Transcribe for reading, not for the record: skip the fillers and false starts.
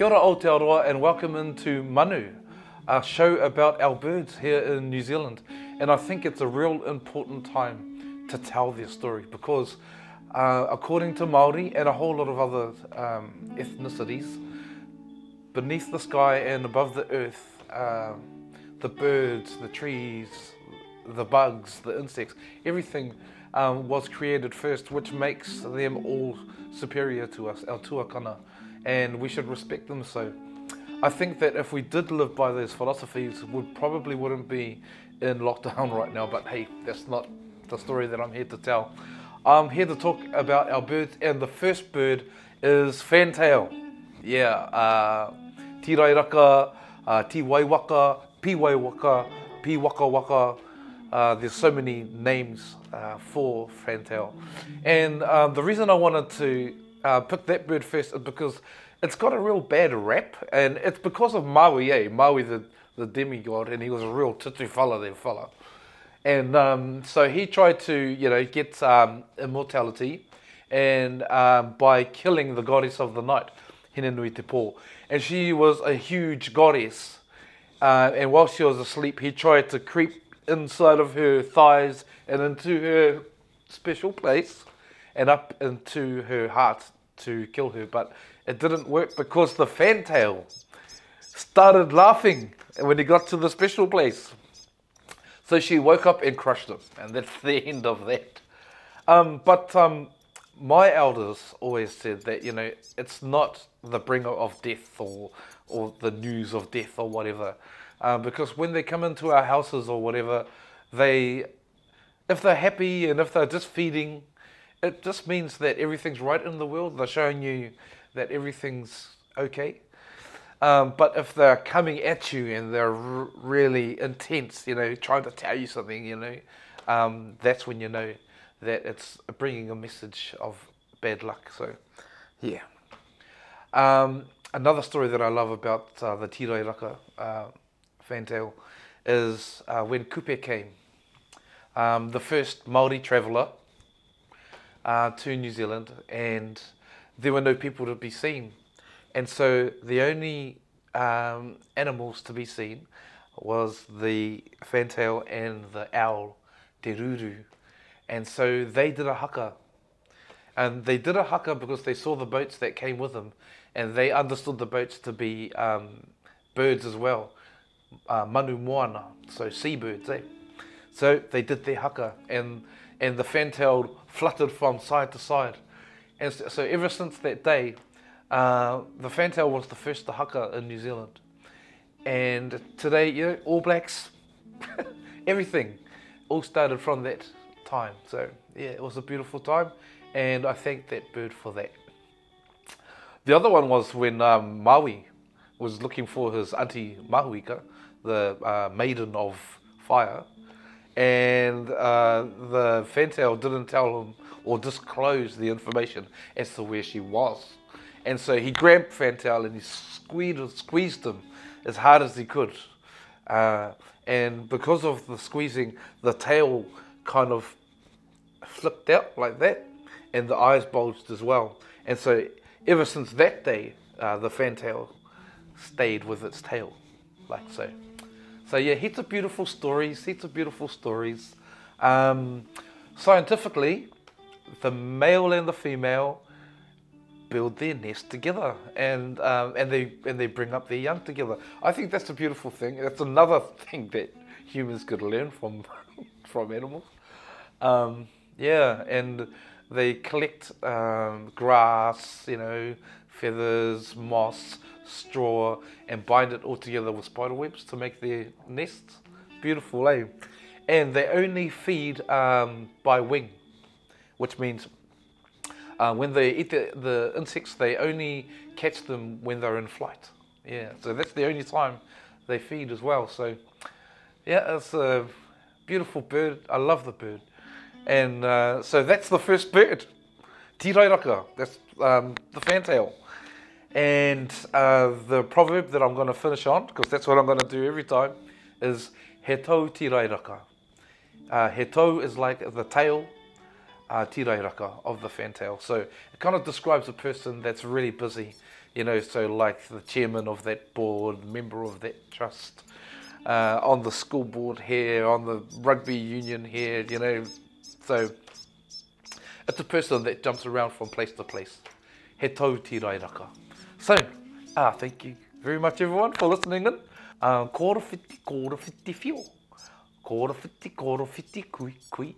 Kia ora Aotearoa and welcome into Manu, a show about our birds here in New Zealand. And I think it's a real important time to tell their story because according to Māori and a whole lot of other ethnicities, beneath the sky and above the earth, the birds, the trees, the bugs, the insects, everything was created first, which makes them all superior to us, our tuakana, and we should respect them. So I think that if we did live by those philosophies, we probably wouldn't be in lockdown right now, but hey, that's not the story that I'm here to tell. I'm here to talk about our birds, and the first bird is Fantail. Yeah, tirairaka, tiwaiwaka, piwaiwaka, piwakawaka. There's so many names for Fantail. And the reason I wanted to pick that bird first is because it's got a real bad rap, and it's because of Maui, Maui the demigod, and he was a real titu fella. And so he tried to, get immortality, and by killing the goddess of the night, Hine-nui-te-pō. And she was a huge goddess, and while she was asleep, he tried to creep inside of her thighs and into her special place and up into her heart to kill her, but it didn't work because the Fantail started laughing when he got to the special place. So she woke up and crushed him, and that's the end of that. But my elders always said that, it's not the bringer of death or the news of death or whatever. Because when they come into our houses or whatever, if they're happy and if they're just feeding, it just means that everything's right in the world. They're showing you that everything's okay. But if they're coming at you and they're really intense, trying to tell you something, that's when you know that it's bringing a message of bad luck. So, yeah. Another story that I love about the tirairaka Fantail is when Kupe came, the first Māori traveller to New Zealand, and there were no people to be seen. And so the only animals to be seen was the Fantail and the owl, Te Ruru. And so they did a haka. And they did a haka because they saw the boats that came with them, and they understood the boats to be birds as well. Manu moana, so seabirds, So they did their haka, and the Fantail fluttered from side to side. And so ever since that day, the Fantail was the first to haka in New Zealand. And today, All Blacks, everything, all started from that time. So yeah, it was a beautiful time, and I thank that bird for that. The other one was when Maui was looking for his auntie Mahiika, the maiden of fire, and the Fantail didn't tell him or disclose the information as to where she was. And so he grabbed Fantail and he squeezed him as hard as he could. And because of the squeezing, the tail kind of flipped out like that, and the eyes bulged as well. And so ever since that day, the Fantail stayed with its tail, like so. So yeah, heaps of beautiful stories, Scientifically, the male and the female build their nest together, and they bring up their young together. I think that's a beautiful thing. That's another thing that humans could learn from animals. Yeah, and they collect grass, feathers, moss, straw, and bind it all together with spider webs to make their nests. Beautiful, eh? And they only feed by wing, which means when they eat the insects, they only catch them when they're in flight. Yeah, so that's the only time they feed as well. So yeah, it's a beautiful bird. I love the bird. And so that's the first bird, tirairaka. That's the Fantail. And the proverb that I'm going to finish on, because that's what I'm going to do every time, is he tau tirairaka. He tau is like the tail, tirairaka, of the Fantail. So it kind of describes a person that's really busy, You know, so like the chairman of that board, member of that trust, on the school board here, on the rugby union here, you know. So it's a person that jumps around from place to place. He tau ti rairaka. So, thank you very much everyone for listening in. Kōrowhiti whio. Kōrowhiti kui kui.